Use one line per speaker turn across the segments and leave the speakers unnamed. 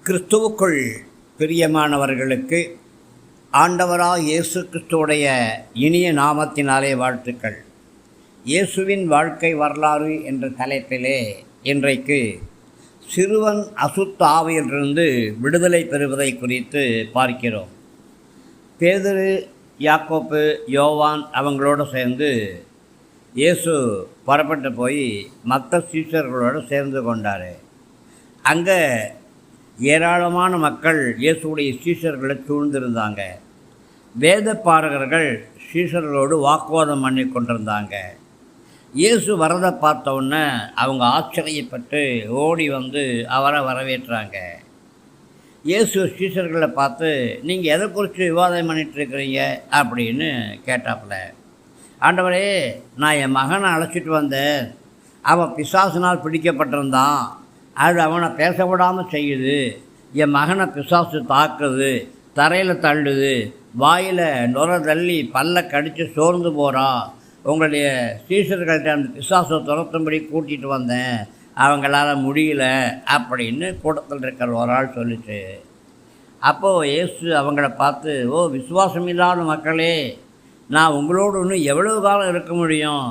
கிறிஸ்துவுக்குள் பிரியமானவர்களுக்கு ஆண்டவராக இயேசு கிறிஸ்துவுடைய இனிய நாமத்தினாலே வாழ்த்துக்கள். இயேசுவின் வாழ்க்கை வரலாறு என்ற தலைப்பிலே இன்றைக்கு சிறுவன் அசுத்த ஆவியிலிருந்து விடுதலை பெறுவதை குறித்து பார்க்கிறோம். பேதுரு, யாக்கோப்பு, யோவான் அவங்களோடு சேர்ந்து இயேசு புறப்பட்டு போய் மற்ற சீஷர்களோடு சேர்ந்து கொண்டார். அங்கே ஏராளமான மக்கள் இயேசுடைய சீஷர்களை சூழ்ந்திருந்தாங்க. வேத பாரகர்கள் சீஷர்களோடு வாக்குவாதம் பண்ணி கொண்டிருந்தாங்க. இயேசு வரதை பார்த்தோன்னே அவங்க ஆச்சரியப்பட்டு ஓடி வந்து அவரை வரவேற்றாங்க. இயேசு சீஷர்களை பார்த்து, நீங்கள் எதை குறித்து விவாதம் பண்ணிகிட்ருக்கிறீங்க அப்படின்னு கேட்டாப்புல. ஆண்டவரே, நான் என் மகனை அழைச்சிட்டு வந்தேன். அவன் பிசாசினால் பிடிக்கப்பட்டிருந்தான். அது அவனை பேச விடாமல் செய்யுது. என் மகனை பிசாசு தாக்குது, தரையில் தள்ளுது, வாயில் நுர தள்ளி பல்ல கடித்து சோர்ந்து போகிறான். உங்களுடைய சீஷர்கள்ட்ட அந்த பிசாசை துரத்தும்படி கூட்டிகிட்டு வந்தேன், அவங்களால முடியல அப்படின்னு கூட்டத்தில் இருக்கிற ஒரு ஆள் சொல்லிச்சு. அப்போது இயேசு அவங்கள பார்த்து, ஓ விசுவாசம் இல்லாத மக்களே, நான் உங்களோடு இன்னும் எவ்வளவு காலம் இருக்க முடியும்?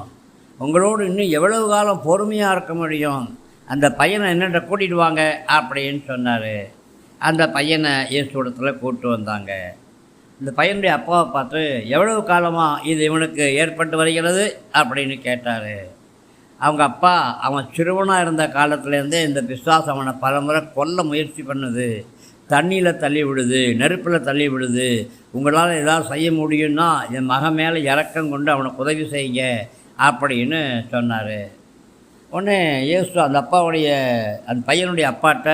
உங்களோடு இன்னும் எவ்வளவு காலம் பொறுமையாக இருக்க முடியும்? அந்த பையனை என்னென்ன கூட்டிகிட்டு வாங்க அப்படின்னு சொன்னார். அந்த பையனை இயேசுவிடத்தில் கூப்பிட்டு வந்தாங்க. இந்த பையனுடைய அப்பாவை பார்த்து, எவ்வளவு காலமாக இது இவனுக்கு ஏற்பட்டு வருகிறது அப்படின்னு கேட்டார். அவங்க அப்பா, அவன் சிறுவனாக இருந்த காலத்துலேருந்தே இந்த பிசாசு அவனை பலமுறை கொல்ல முயற்சி பண்ணுது. தண்ணியில் தள்ளி விடுது, நெருப்பில் தள்ளி விடுது. உங்களால் ஏதாவது செய்ய முடியும்னா என் மகன் மேலே இறக்கம் கொண்டு அவனுக்கு உதவி செய்யுங்க அப்படின்னு சொன்னார். உடனே இயேசு அந்த பையனுடைய அப்பாட்ட,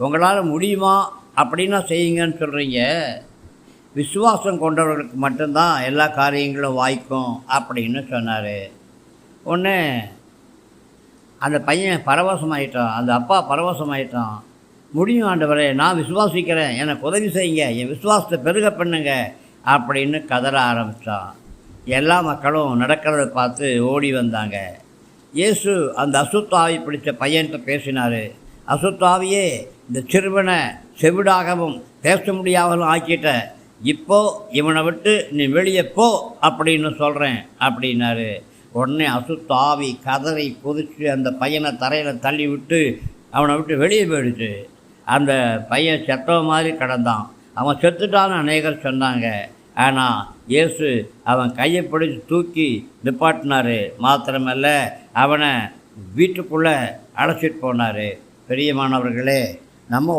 உங்களால் முடியுமா அப்படின்னா செய்யுங்கன்னு சொல்கிறீங்க, விசுவாசம் கொண்டவர்களுக்கு மட்டும்தான் எல்லா காரியங்களும் வாய்க்கும் அப்படின்னு சொன்னார். உடனே அந்த பையன் பரவசமாயிட்டான், அந்த அப்பா பரவசமாயிட்டான். முடியும் ஆண்டவரே, நான் விசுவாசிக்கிறேன், எனக்கு உதவி செய்யுங்க, என் விசுவாசத்தை பெருக பண்ணுங்க அப்படின்னு கதற ஆரம்பித்தான். எல்லா மக்களும் நடக்கிறத பார்த்து ஓடி வந்தாங்க. இயேசு அந்த அசுத்தாவி பிடித்த பையன்கிட்ட பேசினார். அசுத்தாவியே, இந்த சிறுவனை செவிடாகவும் பேச முடியாமலும் ஆக்கிட்ட, இப்போ இவனை விட்டு நீ வெளியே போ அப்படின்னு சொல்கிறேன் அப்படின்னாரு. உடனே அசுத்தாவி கதறி குதித்து அந்த பையனை தரையில் தள்ளி விட்டு அவனை விட்டு வெளியே போயிடுச்சு. அந்த பையன் செத்தவ மாதிரி கிடந்தான். அவன் செத்துட்டான்னு அநேகர் சொன்னாங்க. ஆனால் இயேசு அவன் கையை பிடிச்சி தூக்கி நிப்பாட்டினார். மாத்திரமல்ல, அவனை வீட்டுக்குள்ளே அழைச்சிட்டு போனார். பிரியமானவர்களே, நம்ம